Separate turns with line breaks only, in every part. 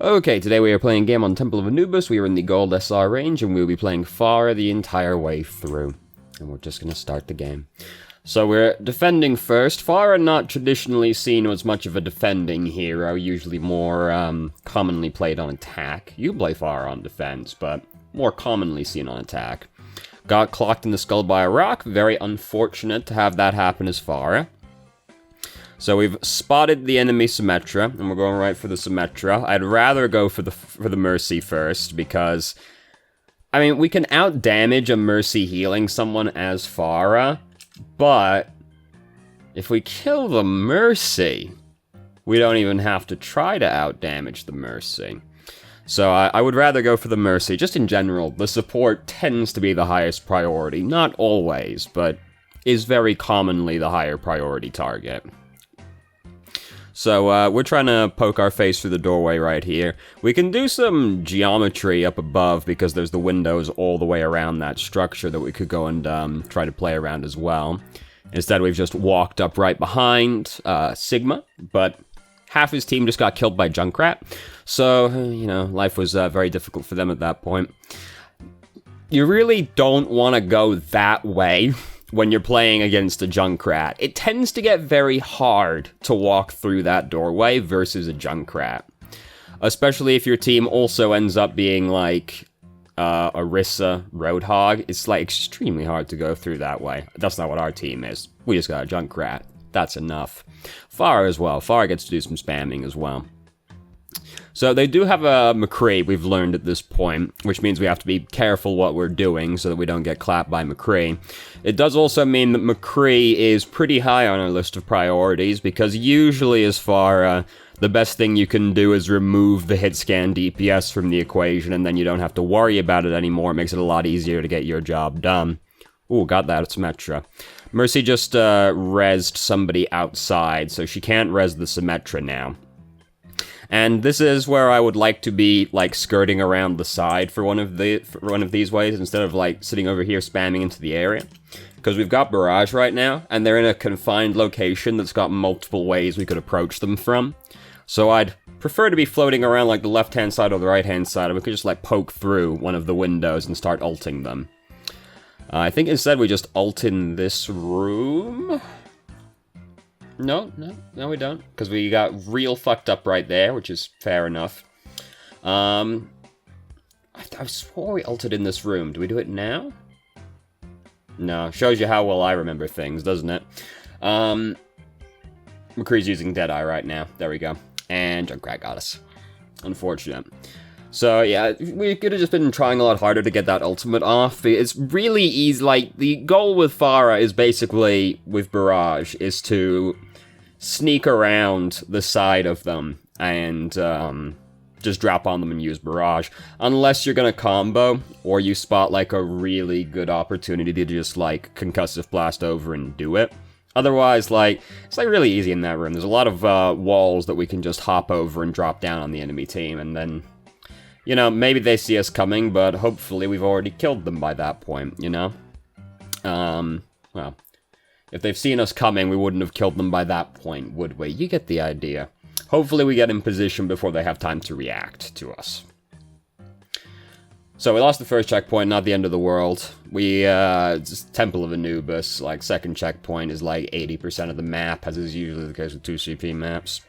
Okay, today we are playing a game on Temple of Anubis. We are in the Gold SR range, and we will be playing Pharah the entire way through. And we're just going to start the game. So we're defending first. Pharah not traditionally seen as much of a defending hero, usually more commonly played on attack. You can play Pharah on defense, but more commonly seen on attack. Got clocked in the skull by a rock. Very unfortunate to have that happen as Pharah. So we've spotted the enemy Symmetra, and we're going right for the Symmetra. I'd rather go for the Mercy first, because, I mean, we can out-damage a Mercy healing someone as Pharah, but if we kill the Mercy, we don't even have to try to out-damage the Mercy. So I would rather go for the Mercy. Just in general, the support tends to be the highest priority. Not always, but is very commonly the higher priority target. So, we're trying to poke our face through the doorway right here. We can do some geometry up above, because there's the windows all the way around that structure that we could go and try to play around as well. Instead, we've just walked up right behind Sigma, but half his team just got killed by Junkrat. So, you know, life was very difficult for them at that point. You really don't want to go that way when you're playing against a Junkrat. It tends to get very hard to walk through that doorway versus a Junkrat. Especially if your team also ends up being like Orisa Roadhog. It's like extremely hard to go through that way. That's not what our team is. We just got a Junkrat. That's enough. Pharah as well. Pharah gets to do some spamming as well. So they do have a McCree, we've learned at this point, which means we have to be careful what we're doing so that we don't get clapped by McCree. It does also mean that McCree is pretty high on our list of priorities, because usually as far, the best thing you can do is remove the hit scan DPS from the equation, and then you don't have to worry about it anymore. It makes it a lot easier to get your job done. Ooh, got that, it's Symmetra. Mercy just rezzed somebody outside, so she can't res the Symmetra now. And this is where I would like to be, like, skirting around the side for one of these ways, instead of, like, sitting over here spamming into the area. Because we've got Barrage right now, and they're in a confined location that's got multiple ways we could approach them from. So I'd prefer to be floating around, like, the left-hand side or the right-hand side, and we could just, like, poke through one of the windows and start ulting them. I think instead we just ult in this room. No, we don't. Because we got real fucked up right there, which is fair enough. I swore we ulted in this room. Do we do it now? No, shows you how well I remember things, doesn't it? McCree's using Deadeye right now. There we go. And Junkrat got us. Unfortunate. So, yeah, we could have just been trying a lot harder to get that ultimate off. It's really easy. Like, the goal with Pharah is basically, with Barrage, is to sneak around the side of them and just drop on them and use Barrage. Unless you're gonna combo, or you spot, like, a really good opportunity to just, like, concussive blast over and do it. Otherwise, like, it's, like, really easy in that room. There's a lot of walls that we can just hop over and drop down on the enemy team, and then, you know, maybe they see us coming, but hopefully we've already killed them by that point, you know? Well, if they've seen us coming, we wouldn't have killed them by that point, would we? You get the idea. Hopefully we get in position before they have time to react to us. So we lost the first checkpoint, not the end of the world. Just Temple of Anubis, like, second checkpoint is like 80% of the map, as is usually the case with 2CP maps.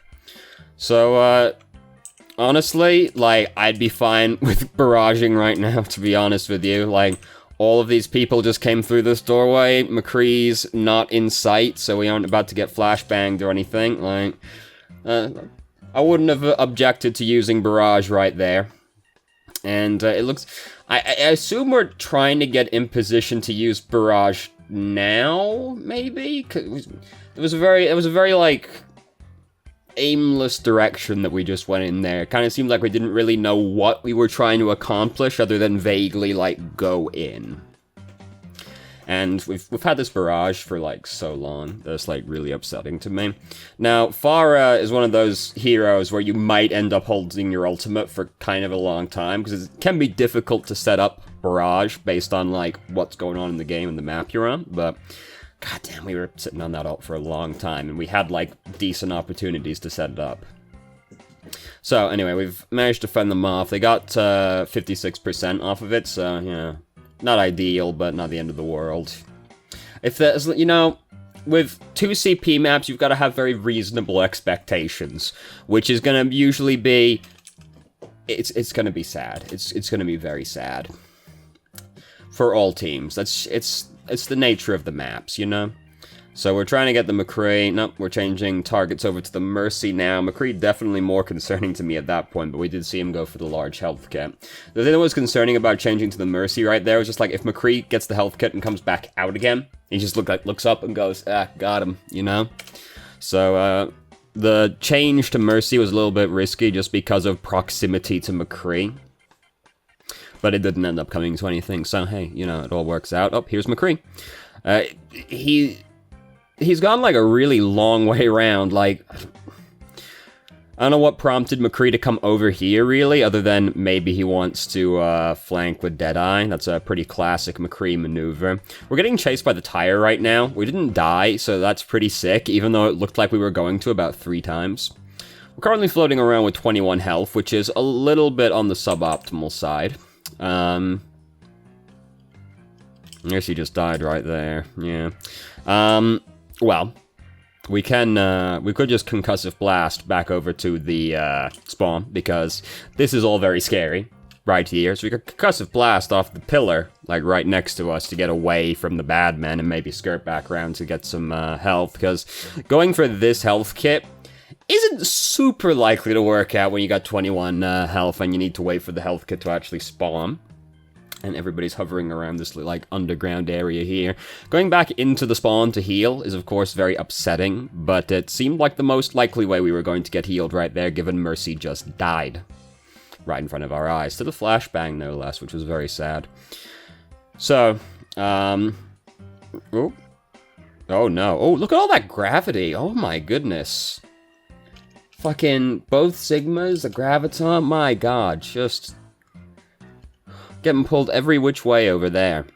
So, honestly, like, I'd be fine with barraging right now, to be honest with you. Like, all of these people just came through this doorway. McCree's not in sight, so we aren't about to get flashbanged or anything. Like, I wouldn't have objected to using barrage right there. And it looks... I assume we're trying to get in position to use barrage now, maybe? 'Cause it was a very, like, aimless direction that we just went in there. It kind of seemed like we didn't really know what we were trying to accomplish other than vaguely, like, go in. And we've had this barrage for, like, so long. That's, like, really upsetting to me. Now, Pharah is one of those heroes where you might end up holding your ultimate for kind of a long time, because it can be difficult to set up barrage based on, like, what's going on in the game and the map you're on, but goddamn, we were sitting on that ult for a long time, and we had, like, decent opportunities to set it up. So, anyway, we've managed to fend them off. They got 56% off of it, so, yeah. Not ideal, but not the end of the world. If there's, you know, with 2 CP maps, you've got to have very reasonable expectations, which is going to usually be... It's going to be sad. It's going to be very sad. For all teams. It's the nature of the maps, you know? So we're trying to get the McCree. Nope, we're changing targets over to the Mercy now. McCree definitely more concerning to me at that point, but we did see him go for the large health kit. The thing that was concerning about changing to the Mercy right there was just like, if McCree gets the health kit and comes back out again, he just looks up and goes, got him, you know? So, the change to Mercy was a little bit risky just because of proximity to McCree. But it didn't end up coming to anything, so hey, you know, it all works out. Oh, here's McCree. He's gone, like, a really long way around, like... I don't know what prompted McCree to come over here, really, other than maybe he wants to, flank with Deadeye. That's a pretty classic McCree maneuver. We're getting chased by the tire right now. We didn't die, so that's pretty sick, even though it looked like we were going to about 3 times. We're currently floating around with 21 health, which is a little bit on the suboptimal side. I guess he just died right there, yeah. Well, we could just concussive blast back over to the, spawn, because this is all very scary, right here. So we could concussive blast off the pillar, like, right next to us to get away from the bad men and maybe skirt back around to get some, health, because going for this health kit isn't super likely to work out when you got 21, health and you need to wait for the health kit to actually spawn. And everybody's hovering around this, like, underground area here. Going back into the spawn to heal is, of course, very upsetting, but it seemed like the most likely way we were going to get healed right there, given Mercy just died. Right in front of our eyes. To the flashbang, no less, which was very sad. So, oh. Oh, no. Oh, look at all that gravity. Oh, my goodness. Fucking both Sigmas, the Graviton, my god, just... getting pulled every which way over there.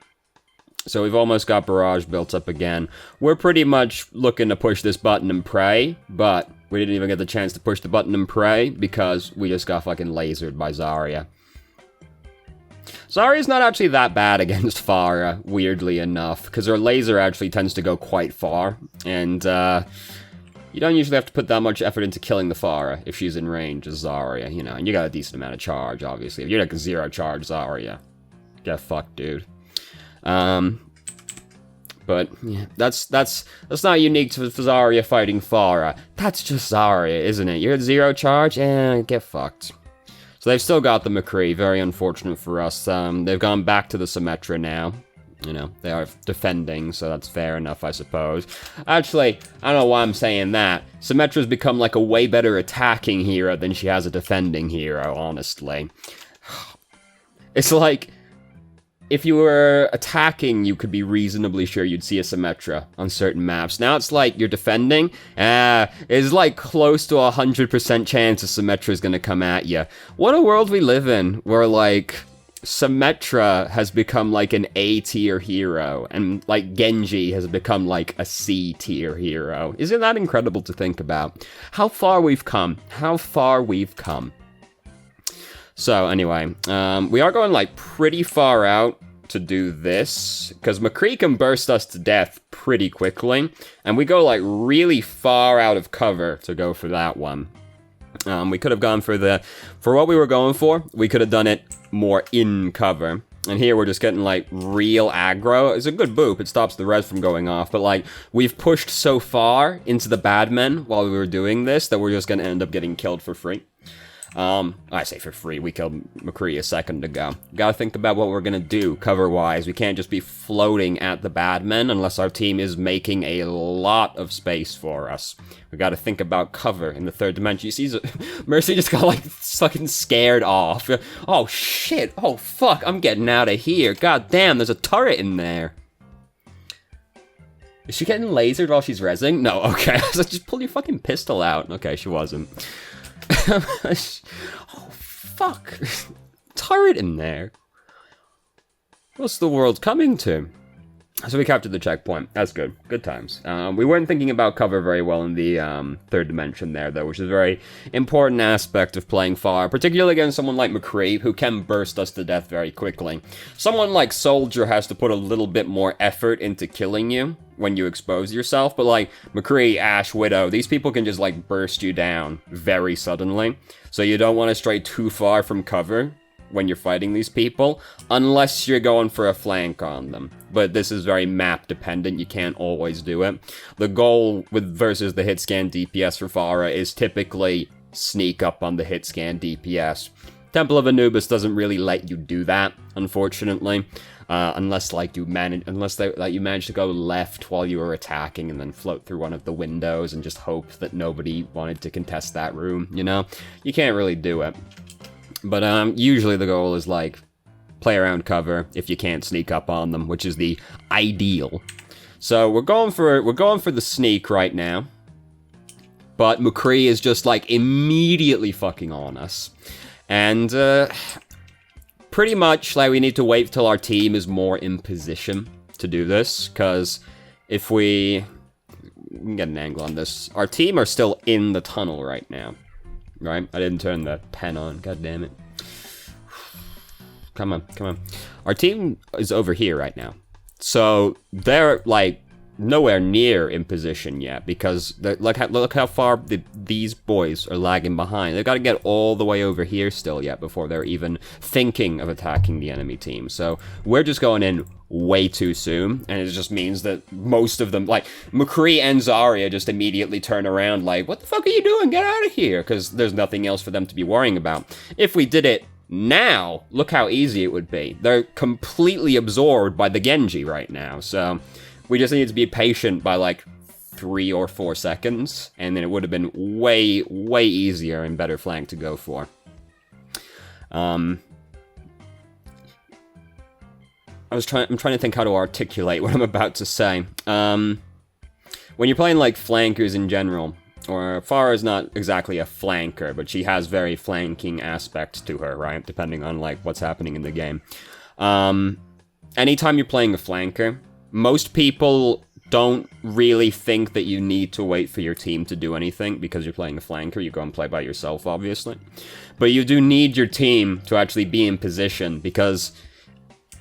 So we've almost got barrage built up again. We're pretty much looking to push this button and pray, but we didn't even get the chance to push the button and pray because we just got fucking lasered by Zarya. Zarya's not actually that bad against Pharah, weirdly enough, because her laser actually tends to go quite far, and you don't usually have to put that much effort into killing the Pharah if she's in range as Zarya, you know, and you got a decent amount of charge, obviously. If you're like a 0 charge Zarya, get fucked, dude. But, yeah, that's not unique to Zarya fighting Pharah. That's just Zarya, isn't it? You're at 0 charge, get fucked. So they've still got the McCree, very unfortunate for us. They've gone back to the Symmetra now. You know, they are defending, so that's fair enough, I suppose. Actually, I don't know why I'm saying that. Symmetra's become, like, a way better attacking hero than she has a defending hero, honestly. It's like, if you were attacking, you could be reasonably sure you'd see a Symmetra on certain maps. Now it's like, you're defending, it's like close to 100% chance a Symmetra's gonna come at you. What a world we live in, where, like... Symmetra has become like an A-tier hero, and like Genji has become like a C-tier hero. Isn't that incredible to think about? How far we've come. How far we've come. So anyway, we are going like pretty far out to do this, because McCree can burst us to death pretty quickly, and we go like really far out of cover to go for that one. We could have gone for what we were going for, we could have done it more in cover. And here we're just getting, like, real aggro. It's a good boop, it stops the res from going off, but, like, we've pushed so far into the bad men while we were doing this that we're just gonna end up getting killed for free. I say for free, we killed McCree a second ago. Gotta think about what we're gonna do, cover-wise. We can't just be floating at the bad men unless our team is making a lot of space for us. We gotta think about cover in the third dimension. You see, Mercy just got, like, fucking scared off. Oh, shit. Oh, fuck. I'm getting out of here. God damn, there's a turret in there. Is she getting lasered while she's rezzing? No, okay. I was like, just pull your fucking pistol out. Okay, she wasn't. Oh, fuck. Turret in there. What's the world coming to? So we captured the checkpoint. That's good. Good times. We weren't thinking about cover very well in the third dimension there, though, which is a very important aspect of playing Pharah, particularly against someone like McCree, who can burst us to death very quickly. Someone like Soldier has to put a little bit more effort into killing you when you expose yourself, but like McCree, Ash, Widow, these people can just like burst you down very suddenly, so you don't want to stray too far from cover when you're fighting these people, unless you're going for a flank on them. But this is very map dependent, you can't always do it. The goal versus the hit scan DPS for Pharah is typically sneak up on the hit scan DPS. Temple of Anubis doesn't really let you do that, unfortunately. Unless you manage to go left while you were attacking and then float through one of the windows and just hope that nobody wanted to contest that room, you know? You can't really do it. But usually the goal is like play around cover if you can't sneak up on them, which is the ideal. So we're going for the sneak right now. But McCree is just like immediately fucking on us. And pretty much like we need to wait till our team is more in position to do this, because if we can get an angle on this, our team are still in the tunnel right now. Right? I didn't turn the pen on. God damn it. Come on, come on. Our team is over here right now. So they're like nowhere near in position yet, because look how far these boys are lagging behind. They've got to get all the way over here still yet before they're even thinking of attacking the enemy team. So we're just going in way too soon, and it just means that most of them, like McCree and Zarya, just immediately turn around like, what the fuck are you doing? Get out of here, because there's nothing else for them to be worrying about. If we did it now, look how easy it would be. They're completely absorbed by the Genji right now, so we just need to be patient by like 3 or 4 seconds, and then it would have been way, way easier and better flank to go for. I'm trying to think how to articulate what I'm about to say. When you're playing like flankers in general, or Pharah is not exactly a flanker, but she has very flanking aspects to her, right? Depending on like what's happening in the game. Anytime you're playing a flanker, most people don't really think that you need to wait for your team to do anything because you're playing a flanker. You go and play by yourself, obviously. But you do need your team to actually be in position, because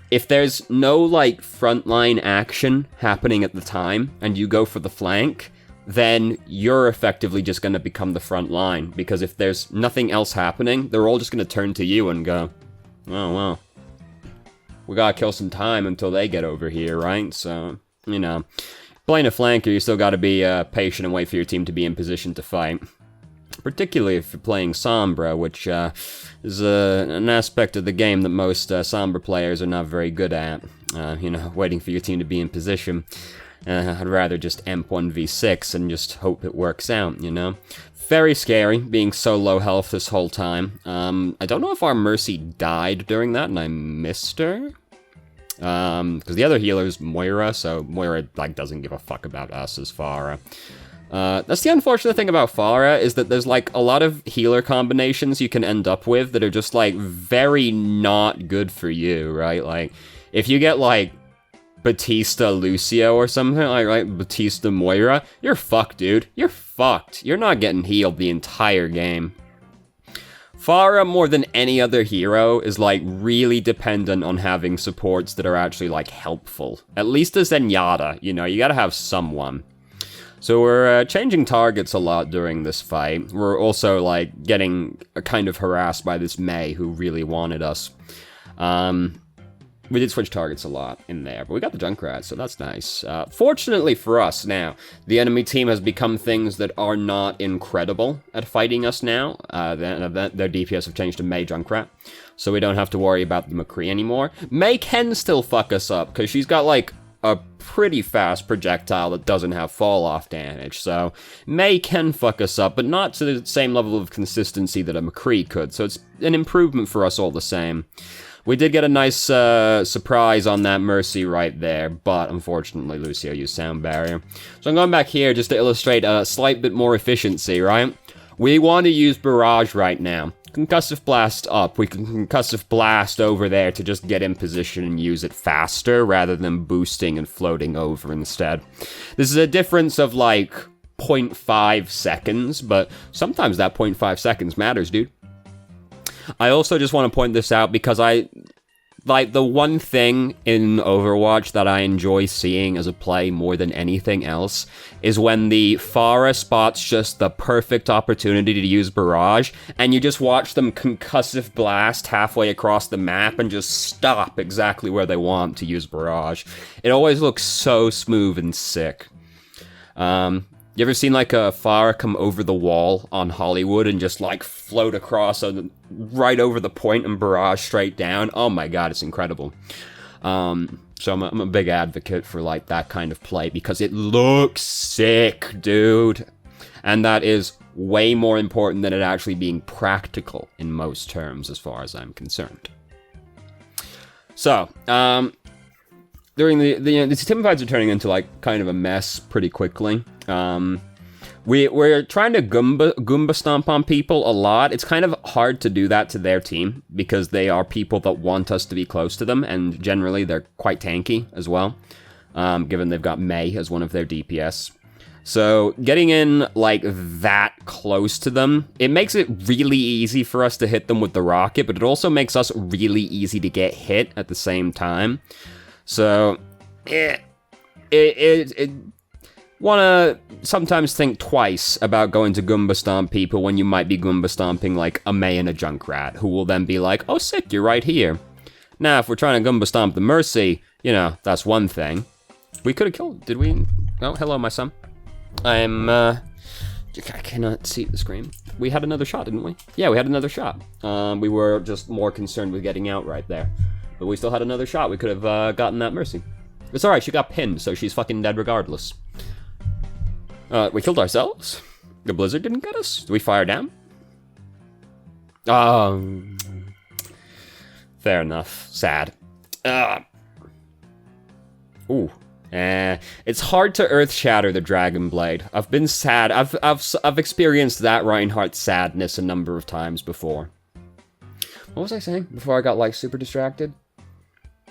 if there's no, like, frontline action happening at the time, and you go for the flank, then you're effectively just going to become the front line, because if there's nothing else happening, they're all just going to turn to you and go, oh, well, we gotta kill some time until they get over here, right? So, you know, playing a flanker, you still gotta be patient and wait for your team to be in position to fight. Particularly if you're playing Sombra, which is an aspect of the game that most Sombra players are not very good at. You know, waiting for your team to be in position. I'd rather just amp 1v6 and just hope it works out, you know? Very scary, being so low health this whole time. I don't know if our Mercy died during that and I missed her. Because the other healer's Moira, so Moira, like, doesn't give a fuck about us as Pharah. That's the unfortunate thing about Pharah, is that there's, like, a lot of healer combinations you can end up with that are just, like, very not good for you, right? Like, if you get, like, Batista Lucio or something, like, right? Batista Moira, you're fucked, dude. You're fucked. You're not getting healed the entire game. Pharah, more than any other hero, is, like, really dependent on having supports that are actually, like, helpful. At least a Zenyatta, you know, you gotta have someone. So we're changing targets a lot during this fight. We're also, like, getting kind of harassed by this Mei who really wanted us. We did switch targets a lot in there, but we got the Junkrat, so that's nice. Fortunately for us now, the enemy team has become things that are not incredible at fighting us now. Their DPS have changed to Mei Junkrat, so we don't have to worry about the McCree anymore. Mei can still fuck us up, because she's got, like, a pretty fast projectile that doesn't have fall-off damage, so Mei can fuck us up, but not to the same level of consistency that a McCree could, so it's an improvement for us all the same. We did get a nice surprise on that Mercy right there, but unfortunately Lucio used Sound Barrier. So I'm going back here just to illustrate a slight bit more efficiency, right? We want to use Barrage right now. Concussive Blast up. We can Concussive Blast over there to just get in position and use it faster rather than boosting and floating over instead. This is a difference of like 0.5 seconds, but sometimes that 0.5 seconds matters, dude. I also just want to point this out because like, the one thing in Overwatch that I enjoy seeing as a play more than anything else is when the Pharah spots just the perfect opportunity to use Barrage, and you just watch them concussive blast halfway across the map and just stop exactly where they want to use Barrage. It always looks so smooth and sick. You ever seen, like, a Pharah come over the wall on Hollywood and just, like, float across right over the point and barrage straight down? Oh my god, it's incredible. So I'm a big advocate for, like, that kind of play because it looks sick, dude. And that is way more important than it actually being practical in most terms, as far as I'm concerned. So, during these team fights are turning into, like, kind of a mess pretty quickly. We're trying to Goomba stomp on people a lot. It's kind of hard to do that to their team, because they are people that want us to be close to them, and generally they're quite tanky as well, given they've got Mei as one of their DPS. So getting in, like, that close to them, it makes it really easy for us to hit them with the rocket, but it also makes us really easy to get hit at the same time. So, wanna sometimes think twice about going to Goomba Stomp people when you might be Goomba Stomping, like, a Mei and a Junkrat, who will then be like, oh, sick, you're right here. Now, if we're trying to Goomba Stomp the Mercy, you know, that's one thing. We could have killed, did we? Oh, hello, my son. I cannot see the screen. We had another shot, didn't we? Yeah, we had another shot. We were just more concerned with getting out right there. But we still had another shot. We could have gotten that Mercy. It's alright, she got pinned, so she's fucking dead regardless. We killed ourselves? The blizzard didn't get us? Did we fire down? Fair enough. Sad. Ooh. It's hard to earth shatter the Dragon Blade. I've been sad. I've experienced that Reinhardt sadness a number of times before. What was I saying before I got, like, super distracted?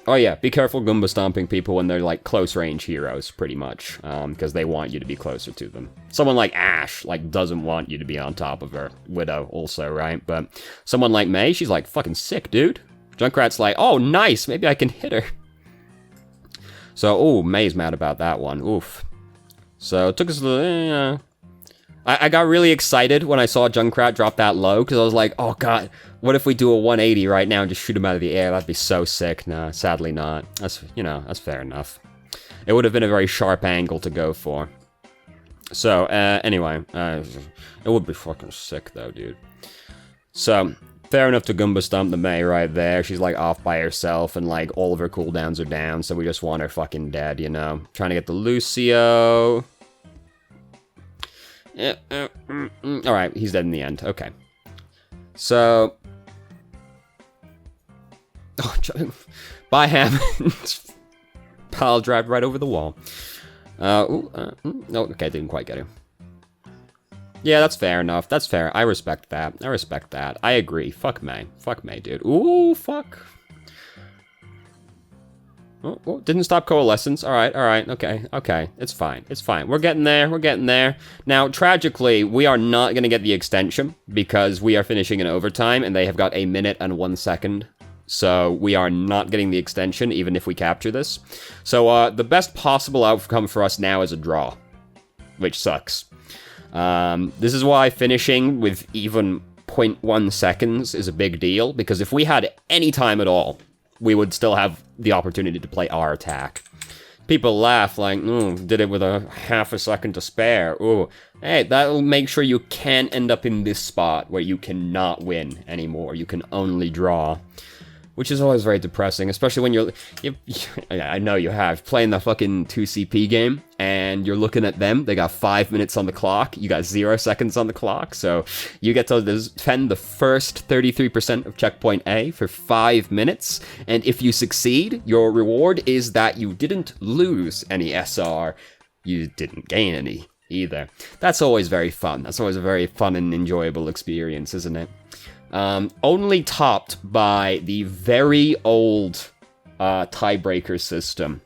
Oh yeah, be careful Goomba stomping people when they're, like, close range heroes, pretty much, because they want you to be closer to them. Someone like Ashe, like, doesn't want you to be on top of her. Widow also, right? But someone like Mei, she's like, fucking sick, dude. Junkrat's like, oh, nice, maybe I can hit her. So, ooh, Mei's mad about that one, oof. So, it took us, I got really excited when I saw Junkrat drop that low, because I was like, oh god, what if we do a 180 right now and just shoot him out of the air? That'd be so sick. Nah, sadly not. That's, you know, that's fair enough. It would have been a very sharp angle to go for. So, anyway, it would be fucking sick though, dude. So, fair enough to Goomba stomp the Mei right there. She's, like, off by herself, and, like, all of her cooldowns are down, so we just want her fucking dead, you know? Trying to get the Lucio. Alright, he's dead in the end. Okay. So... Oh, bye, Hammond. Pile drive right over the wall. No, okay, didn't quite get him. Yeah, that's fair enough. That's fair. I respect that. I respect that. I agree. Fuck Mei. Fuck Mei, dude. Ooh, fuck. Oh, didn't stop Coalescence. Alright, okay. It's fine. It's fine. We're getting there. We're getting there. Now, tragically, we are not going to get the extension because we are finishing in overtime and they have got 1 minute and 1 second. So we are not getting the extension even if we capture this. So the best possible outcome for us now is a draw, which sucks. This is why finishing with even 0.1 seconds is a big deal, because if we had any time at all, we would still have the opportunity to play our attack. People laugh like, did it with a half a second to spare. Ooh, hey, that'll make sure you can't end up in this spot where you cannot win anymore. You can only draw. Which is always very depressing, especially when I know you have, playing the fucking 2CP game, and you're looking at them, they got 5 minutes on the clock, you got 0 seconds on the clock, so you get to defend the first 33% of checkpoint A for 5 minutes, and if you succeed, your reward is that you didn't lose any SR, you didn't gain any either. That's always very fun. That's always a very fun and enjoyable experience, isn't it? Only topped by the very old tiebreaker system.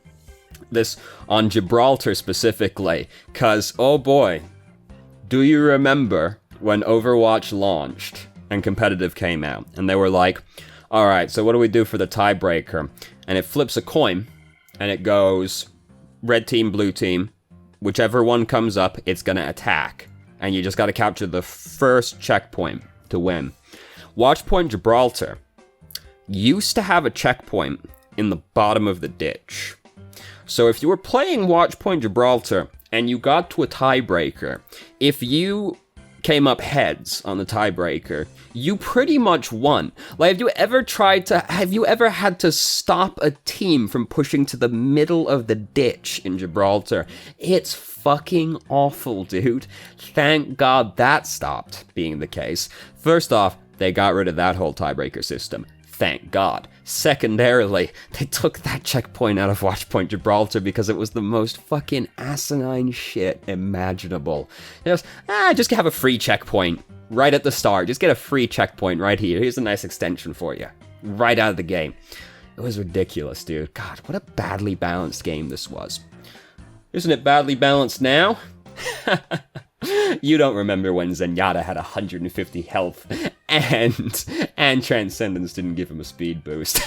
This on Gibraltar specifically, because, oh boy, do you remember when Overwatch launched and competitive came out, and they were like, alright, so what do we do for the tiebreaker? And it flips a coin, and it goes, red team, blue team, whichever one comes up, it's gonna attack. And you just gotta capture the first checkpoint to win. Watchpoint Gibraltar used to have a checkpoint in the bottom of the ditch. So if you were playing Watchpoint Gibraltar and you got to a tiebreaker, if you came up heads on the tiebreaker, you pretty much won. Like, have you ever had to stop a team from pushing to the middle of the ditch in Gibraltar? It's fucking awful, dude. Thank God that stopped being the case. First off, they got rid of that whole tiebreaker system. Thank God. Secondarily, they took that checkpoint out of Watchpoint Gibraltar because it was the most fucking asinine shit imaginable. Just have a free checkpoint right at the start. Just get a free checkpoint right here. Here's a nice extension for you. Right out of the game. It was ridiculous, dude. God, what a badly balanced game this was. Isn't it badly balanced now? You don't remember when Zenyatta had 150 health and Transcendence didn't give him a speed boost.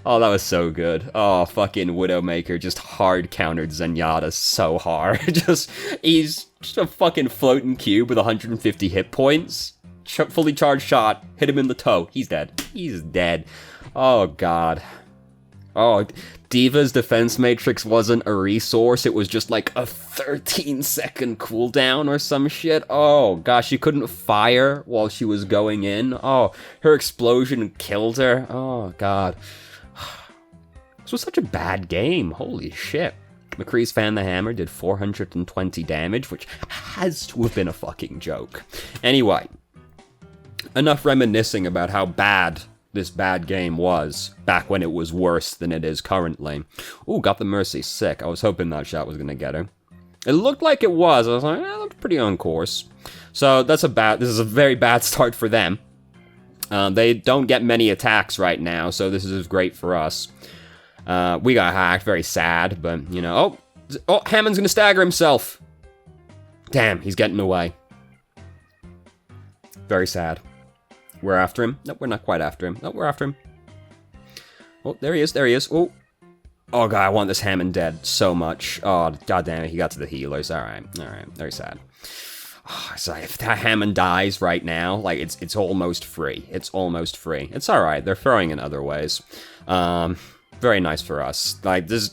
Oh, that was so good. Oh, fucking Widowmaker just hard countered Zenyatta so hard. He's just a fucking floating cube with 150 hit points. Fully charged shot, hit him in the toe. He's dead. He's dead. Oh, God. Oh, Diva's defense matrix wasn't a resource, it was just like a 13-second cooldown or some shit. Oh, gosh, she couldn't fire while she was going in. Oh, her explosion killed her. Oh, God. This was such a bad game. Holy shit. McCree's Fan the Hammer did 420 damage, which has to have been a fucking joke. Anyway, enough reminiscing about how bad this bad game was back when it was worse than it is currently. Ooh, got the Mercy. Sick. I was hoping that shot was gonna get her. It looked like it was. I was like, that looked pretty on course. So this is a very bad start for them. They don't get many attacks right now, so this is great for us. We got hacked. Very sad, but, you know. Oh, Hammond's gonna stagger himself. Damn, he's getting away. Very sad. We're after him. No, we're not quite after him. No, we're after him. Oh, there he is. There he is. Oh. Oh, God, I want this Hammond dead so much. Oh, God damn it. He got to the healers. All right. All right. Very sad. Oh, so if that Hammond dies right now, like, it's almost free. It's almost free. It's all right. They're throwing in other ways. Very nice for us. Like, this...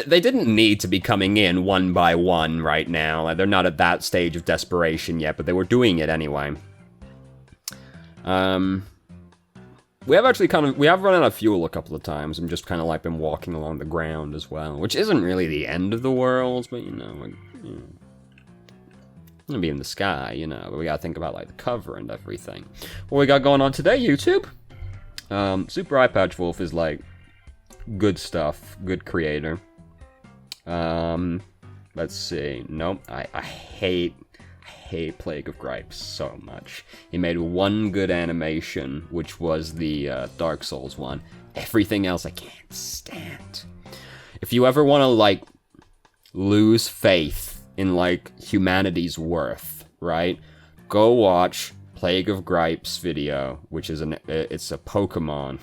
They didn't need to be coming in one by one right now. Like, they're not at that stage of desperation yet, but they were doing it anyway. We have run out of fuel a couple of times and just kind of like been walking along the ground as well, which isn't really the end of the world, but, you know, like, gonna be in the sky, you know, but we gotta think about, like, the cover and everything. What we got going on today, YouTube? Super Eye Patch Wolf is, like, good stuff, good creator. Let's see. Nope, I hate Plague of Gripes so much. He made one good animation, which was the Dark Souls one. Everything else I can't stand. If you ever want to, like, lose faith in, like, humanity's worth, right? Go watch Plague of Gripes video, which is it's a Pokemon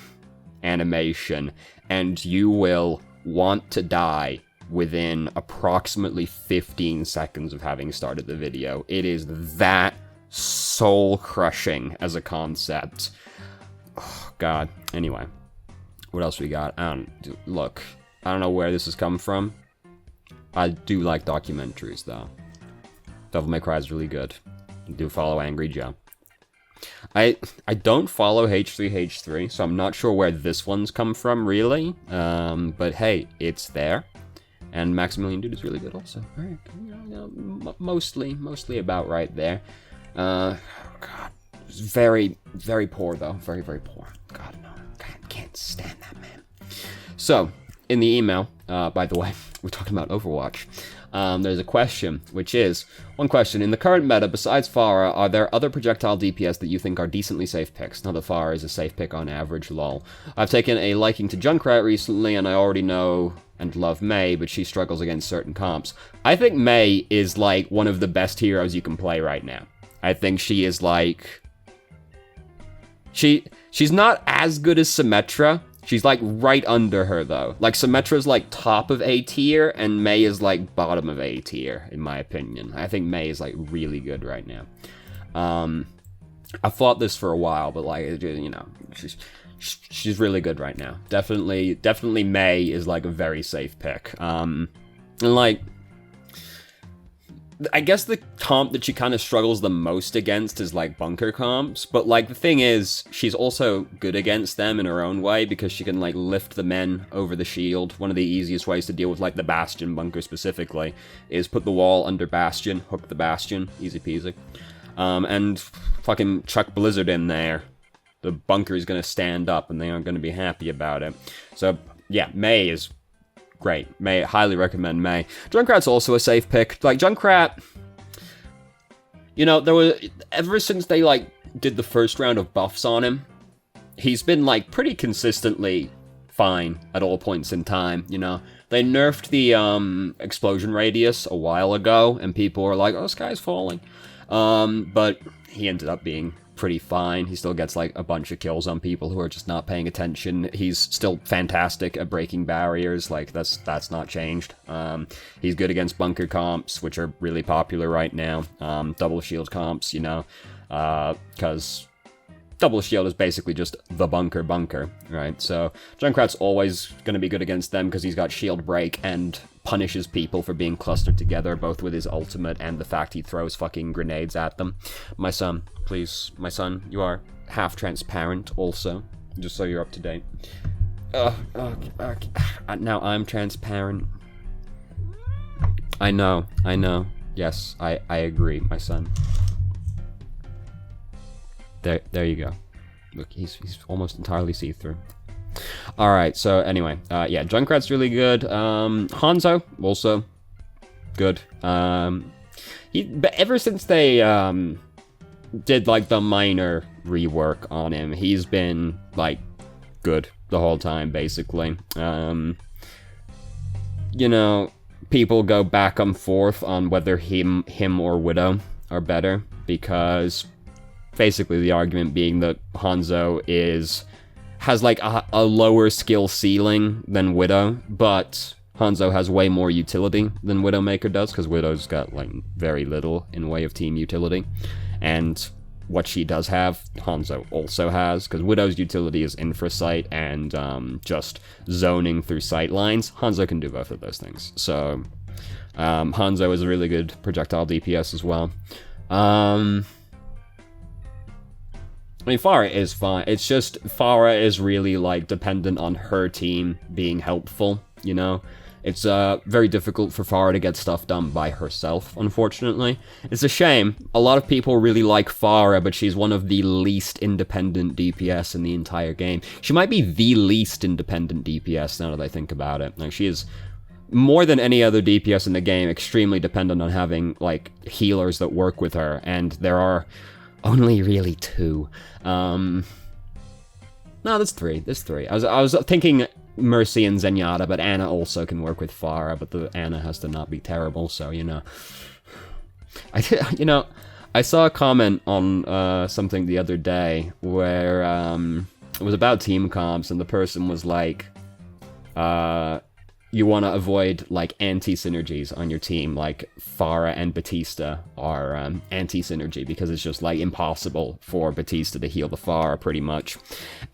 animation, and you will want to die within approximately 15 seconds of having started the video. It is that soul-crushing as a concept. Oh, God. Anyway, what else we got? Look, I don't know where this has come from. I do like documentaries, though. Devil May Cry is really good. I do follow Angry Joe. I don't follow H3H3, so I'm not sure where this one's come from, really. But hey, it's there. And Maximilian Dude is really good also. Alright, mostly about right there. God. Very, very poor, though. Very, very poor. God, no. Can't stand that man. So, in the email, by the way, we're talking about Overwatch. there's a question, which is, one question, in the current meta, besides Pharah, are there other projectile DPS that you think are decently safe picks? Not that Pharah is a safe pick on average, lol. I've taken a liking to Junkrat recently, and I already know and love Mei, but she struggles against certain comps. I think Mei is, like, one of the best heroes you can play right now. I think she is, like... She's not as good as Symmetra. She's, like, right under her, though. Like, Symmetra's, like, top of A tier, and Mei is, like, bottom of A tier, in my opinion. I think Mei is, like, really good right now. I thought this for a while, but, like, you know, she's really good right now. Definitely Mei is, like, a very safe pick. And, like... I guess the comp that she kind of struggles the most against is, like, bunker comps, but, like, the thing is, she's also good against them in her own way, because she can, like, lift the men over the shield. One of the easiest ways to deal with, like, the Bastion bunker specifically is put the wall under Bastion, hook the Bastion, easy peasy, and fucking chuck Blizzard in there. The bunker is gonna stand up, and they aren't gonna be happy about it. So, yeah, Mei is... great. Mei, highly recommend Mei. Junkrat's also a safe pick. Like, Junkrat, you know, there was, ever since they, like, did the first round of buffs on him, he's been, like, pretty consistently fine at all points in time, you know? They nerfed the, explosion radius a while ago, and people were like, oh, this guy's falling. But he ended up being pretty fine. He still gets, like, a bunch of kills on people who are just not paying attention. He's still fantastic at breaking barriers. Like, that's not changed. He's good against bunker comps, which are really popular right now. Double shield comps, you know, because double shield is basically just the bunker, right? So Junkrat's always going to be good against them because he's got shield break and punishes people for being clustered together, both with his ultimate and the fact he throws fucking grenades at them. My son, please, my son, you are half transparent also, just so you're up to date. Now I'm transparent. I know. Yes, I agree, my son. There you go. Look, he's almost entirely see-through. Alright, so anyway, yeah, Junkrat's really good. Hanzo, also good. But ever since they did, like, the minor rework on him, he's been, like, good the whole time, basically. You know, people go back and forth on whether him or Widow are better, because basically the argument being that Hanzo has like a lower skill ceiling than Widow, but Hanzo has way more utility than Widowmaker does, because Widow's got, like, very little in way of team utility. And what she does have, Hanzo also has, because Widow's utility is infrasight and just zoning through sight lines. Hanzo can do both of those things. So Hanzo is a really good projectile DPS as well. I mean, Pharah is fine. It's just, Pharah is really, like, dependent on her team being helpful, you know? It's very difficult for Pharah to get stuff done by herself, unfortunately. It's a shame. A lot of people really like Pharah, but she's one of the least independent DPS in the entire game. She might be the least independent DPS, now that I think about it. Like, she is, more than any other DPS in the game, extremely dependent on having, like, healers that work with her, and there are only really 2. No, there's 3. There's 3. I was thinking Mercy and Zenyatta, but Ana also can work with Pharah, but the Ana has to not be terrible, so, you know. I saw a comment on something the other day where it was about team comps, and the person was like, you want to avoid, like, anti-synergies on your team, like Pharah and Batista are anti-synergy, because it's just, like, impossible for Batista to heal the Pharah, pretty much.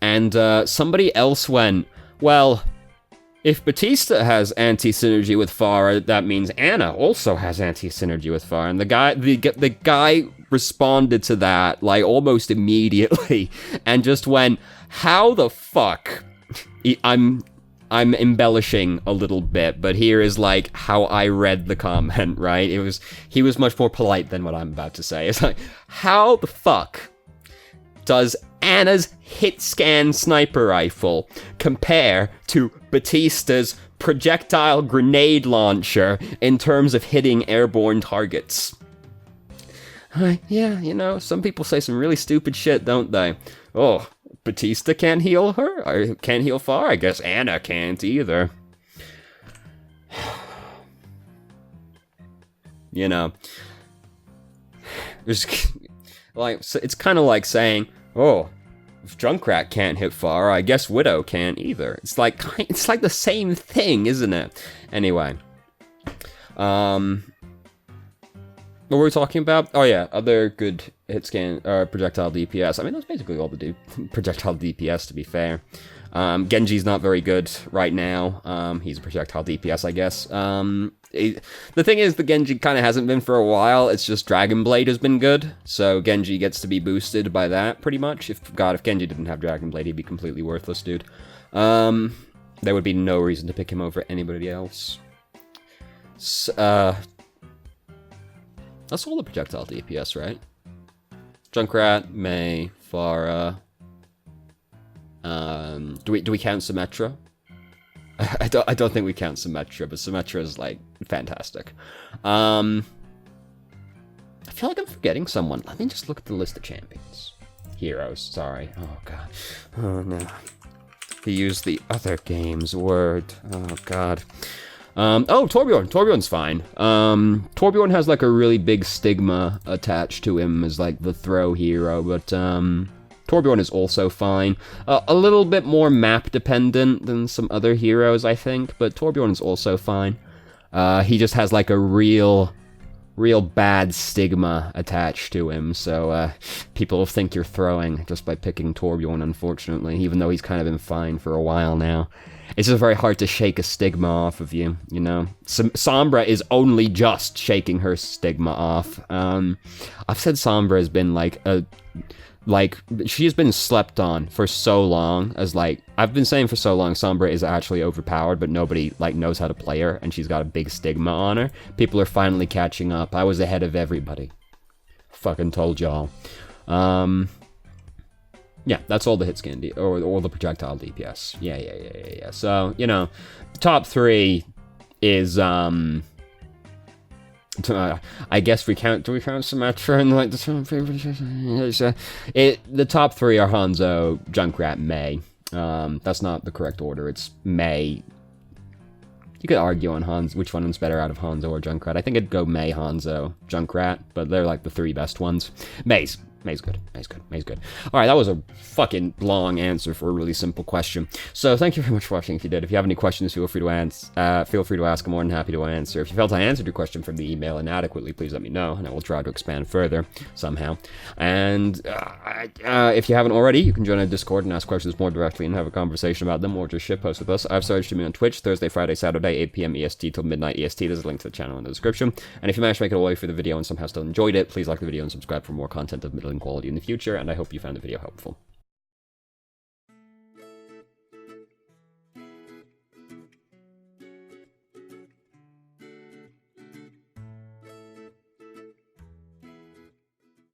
And somebody else went, well, if Batista has anti-synergy with Pharah, that means Ana also has anti-synergy with Pharah. And the guy responded to that, like, almost immediately, and just went, how the fuck? I'm embellishing a little bit, but here is, like, how I read the comment, right? He was much more polite than what I'm about to say. It's like, how the fuck does Ana's hit scan sniper rifle compare to Batista's projectile grenade launcher in terms of hitting airborne targets. Yeah, you know, some people say some really stupid shit, don't they? Oh, Batista can't heal her? Or can't heal Pharah? I guess Anna can't either. You know, there's like, it's kind of like saying, oh, if Junkrat can't hit Pharah, I guess Widow can't either. It's like the same thing, isn't it? Anyway, what were we talking about? Oh yeah, other good hit scan, projectile DPS. I mean, that's basically all the projectile DPS, to be fair. Genji's not very good right now. He's a projectile DPS, I guess. The thing is, the Genji kind of hasn't been for a while. It's just Dragon Blade has been good, so Genji gets to be boosted by that, pretty much. If Genji didn't have Dragon Blade, he'd be completely worthless, dude. There would be no reason to pick him over anybody else. That's all the projectile DPS, right? Junkrat, Mei, Pharah. Do we count Symmetra? I don't think we count Symmetra, but Symmetra is like fantastic. I feel like I'm forgetting someone. Let me just look at the list of champions. Heroes, sorry. Oh god. Oh no. He used the other game's word. Oh god. Oh, Torbjorn. Torbjorn's fine. Torbjorn has like a really big stigma attached to him as like the throw hero, but Torbjorn is also fine. A little bit more map dependent than some other heroes, I think, but Torbjorn is also fine. He just has like a real bad stigma attached to him, so people think you're throwing just by picking Torbjorn, unfortunately, even though he's kind of been fine for a while now. It's just very hard to shake a stigma off of you, you know? Sombra is only just shaking her stigma off. I've said Sombra has been she has been slept on for so long, as like, I've been saying for so long, Sombra is actually overpowered, but nobody like knows how to play her, and she's got a big stigma on her. People are finally catching up. I was ahead of everybody. Fucking told y'all. Yeah, that's all the hit scan, or the projectile DPS. Yeah. So, you know, the top three is, I guess do we count Symmetra and like the top three are Hanzo, Junkrat, Mei. That's not the correct order. It's Mei. You could argue on which one's better out of Hanzo or Junkrat. I think it'd go Mei, Hanzo, Junkrat, but they're like the three best ones. Mei's good. Alright, that was a fucking long answer for a really simple question. So, thank you very much for watching. If you did, if you have any questions, feel free to ask. I'm more than happy to answer. If you felt I answered your question from the email inadequately, please let me know, and I will try to expand further, somehow. And, if you haven't already, you can join our Discord and ask questions more directly and have a conversation about them, or just shitpost with us. I've started streaming on Twitch, Thursday, Friday, Saturday, 8 p.m. EST till midnight EST. There's a link to the channel in the description. And if you managed to make it all the way through the video and somehow still enjoyed it, please like the video and subscribe for more content of middling quality in the future, and I hope you found the video helpful.